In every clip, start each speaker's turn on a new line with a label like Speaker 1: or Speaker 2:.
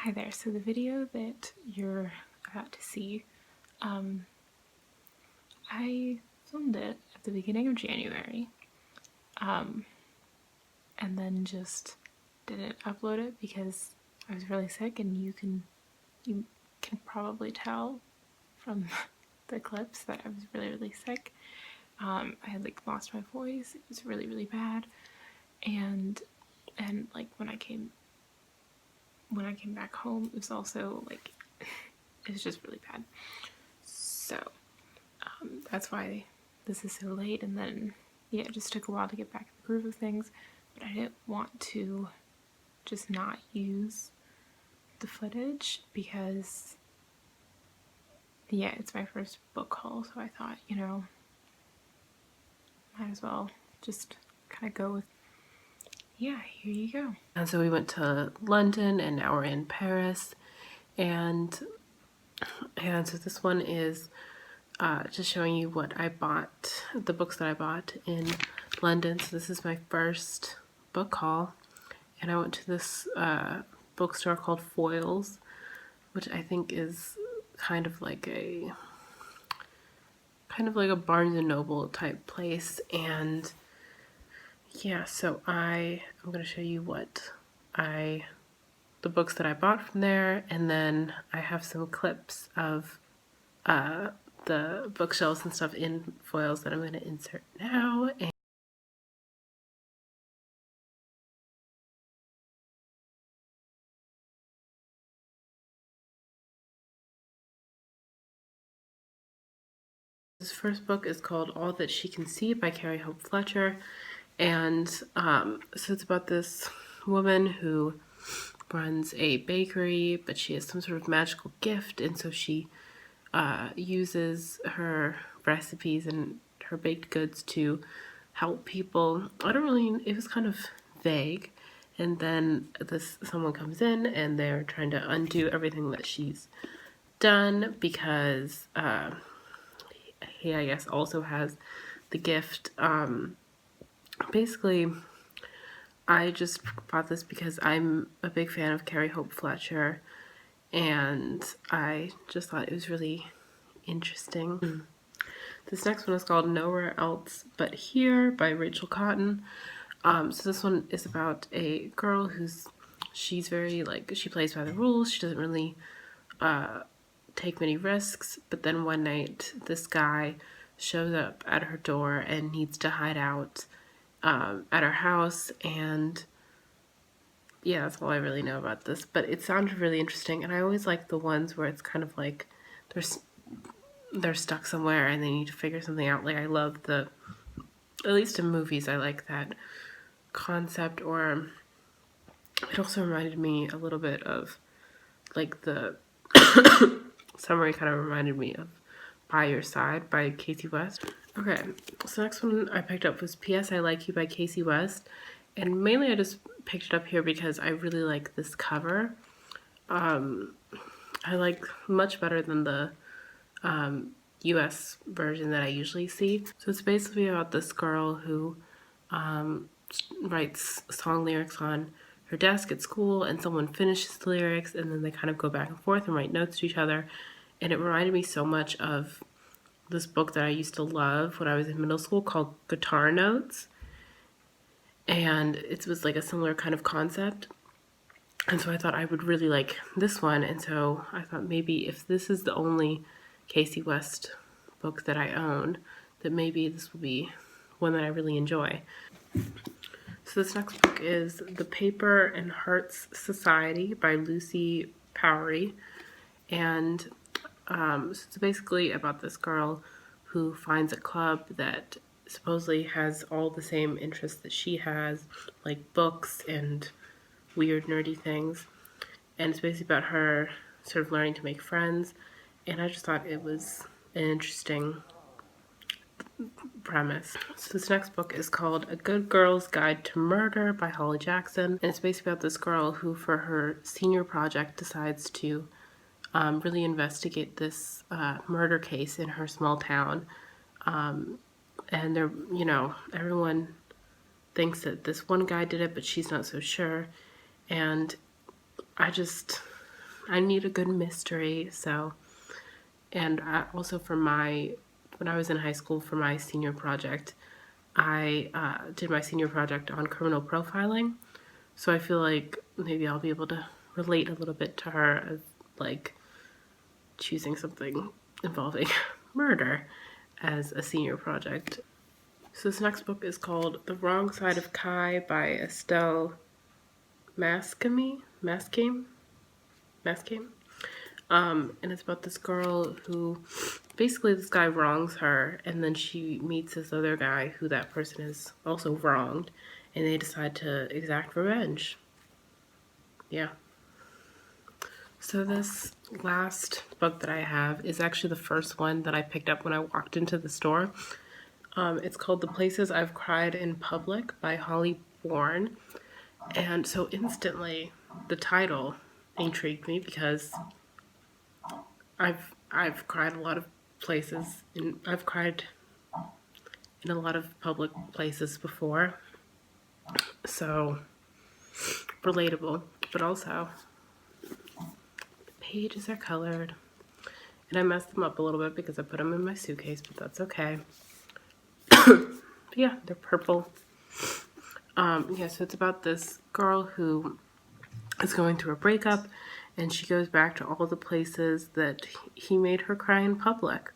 Speaker 1: Hi there, so the video that you're about to see, I filmed it at the beginning of January, and then just didn't upload it because I was really sick, and you can probably tell from the clips that I was really sick. I had like lost my voice, it was really bad, and like when I came back home, it was also like, it was just really bad. So that's why this is so late, and then yeah, it just took a while to get back in the groove of things, but I didn't want to just not use the footage because yeah, it's my first book haul, so I thought, you know, might as well just kind of go with, yeah, here you go.
Speaker 2: And so we went to London, and now we're in Paris, and so this one is just showing you what I bought, the books that I bought in London. So this is my first book haul, and I went to this bookstore called Foyles, which I think is kind of like a Barnes and Noble type place. And yeah, so I'm going to show you the books that I bought from there, and then I have some clips of the bookshelves and stuff in Foyles that I'm going to insert now. And this first book is called All That She Can See by Carrie Hope Fletcher, and so it's about this woman who runs a bakery, but she has some sort of magical gift, and so she uses her recipes and her baked goods to help people. It was kind of vague. And then someone comes in and they're trying to undo everything that she's done because he, I guess, also has the gift. Basically, I just bought this because I'm a big fan of Carrie Hope Fletcher, and I just thought it was really interesting. This next one is called Nowhere Else But Here by Rachel Cotton. So this one is about a girl she's very, she plays by the rules. She doesn't really take many risks, but then one night this guy shows up at her door and needs to hide out at her house. And yeah, that's all I really know about this, but it sounded really interesting. And I always like the ones where it's kind of like they're stuck somewhere and they need to figure something out. Like, I love at least in movies, I like that concept. Or it also reminded me a little bit of, like, the summary kind of reminded me of By Your Side by Casey West. Okay, so next one I picked up was P.S. I Like You by Casey West, and mainly I just picked it up here because I really like this cover. I like much better than the US version that I usually see. So it's basically about this girl who writes song lyrics on her desk at school, and someone finishes the lyrics, and then they kind of go back and forth and write notes to each other. And it reminded me so much of this book that I used to love when I was in middle school called Guitar Notes. And it was like a similar kind of concept. And so I thought I would really like this one. And so I thought maybe if this is the only Casey West book that I own, that maybe this will be one that I really enjoy. So this next book is The Paper and Hearts Society by Lucy Powery. And so it's basically about this girl who finds a club that supposedly has all the same interests that she has, like books and weird nerdy things. And it's basically about her sort of learning to make friends. And I just thought it was an interesting premise. So this next book is called A Good Girl's Guide to Murder by Holly Jackson. And it's basically about this girl who, for her senior project, decides to really investigate this murder case in her small town. And they're, everyone thinks that this one guy did it, but she's not so sure. And I just I need a good mystery. So, and also for when I was in high school for my senior project, I did my senior project on criminal profiling. So I feel like maybe I'll be able to relate a little bit to her as like choosing something involving murder as a senior project. So this next book is called The Wrong Side of Kai by Estelle Mascame. And it's about this girl who basically this guy wrongs her, and then she meets this other guy who that person is also wronged, and they decide to exact revenge. Yeah. So this last book that I have is actually the first one that I picked up when I walked into the store. It's called The Places I've Cried in Public by Holly Bourne. And so instantly the title intrigued me because I've cried a lot of places and I've cried in a lot of public places before. So relatable, but also the pages are colored. And I messed them up a little bit because I put them in my suitcase, but that's okay. But yeah, they're purple. Yeah, so it's about this girl who is going through a breakup, and she goes back to all the places that he made her cry in public.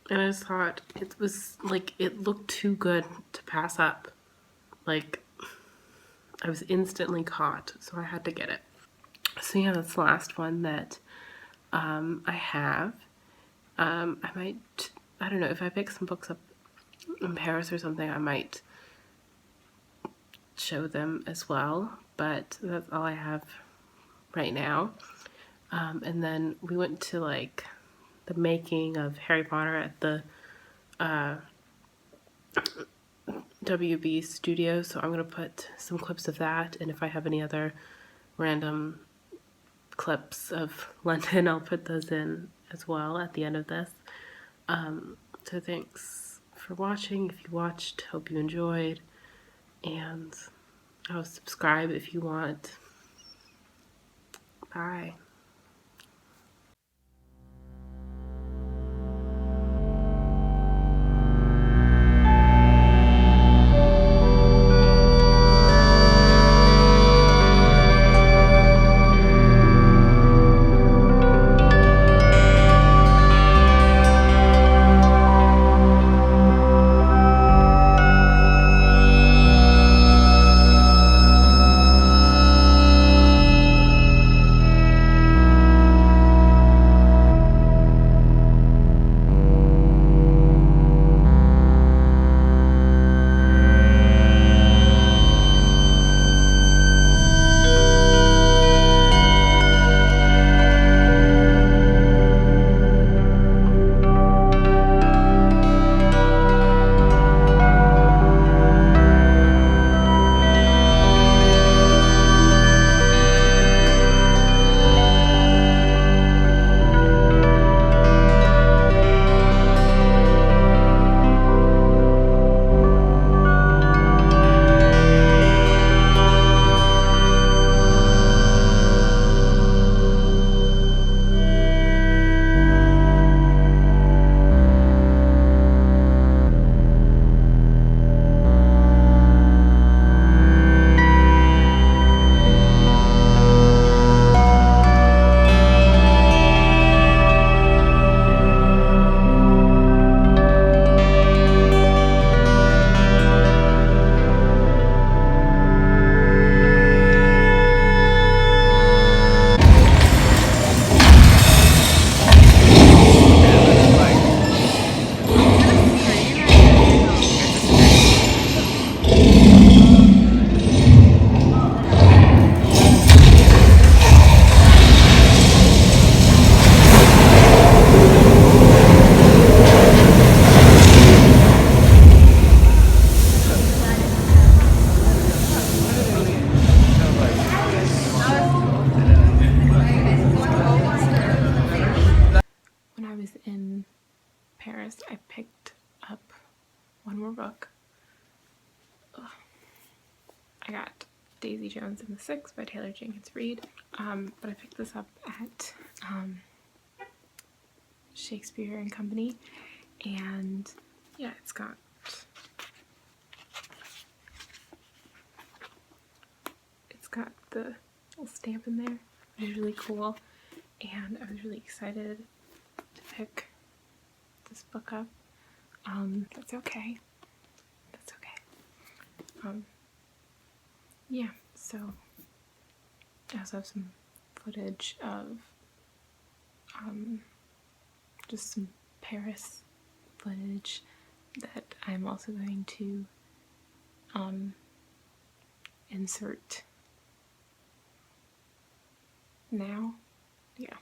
Speaker 2: And I just thought it was like, it looked too good to pass up. Like, I was instantly caught, so I had to get it. So yeah, that's the last one that I have. I might, I don't know, if I pick some books up in Paris or something, I might show them as well, but that's all I have right now. And then we went to like the making of Harry Potter at the WB studio, so I'm going to put some clips of that, and if I have any other random clips of London, I'll put those in as well at the end of this. So thanks for watching. If you watched, hope you enjoyed, and I'll subscribe if you want. Bye.
Speaker 1: When I was in Paris, I picked one more book. Ugh. I got Daisy Jones and the Six by Taylor Jenkins Reid. But I picked this up at Shakespeare and Company, and yeah, it's got the little stamp in there, which is really cool, and I was really excited to pick this book up. That's okay. That's okay. Yeah, so I also have some footage of just some Paris footage that I'm also going to insert now. Yeah,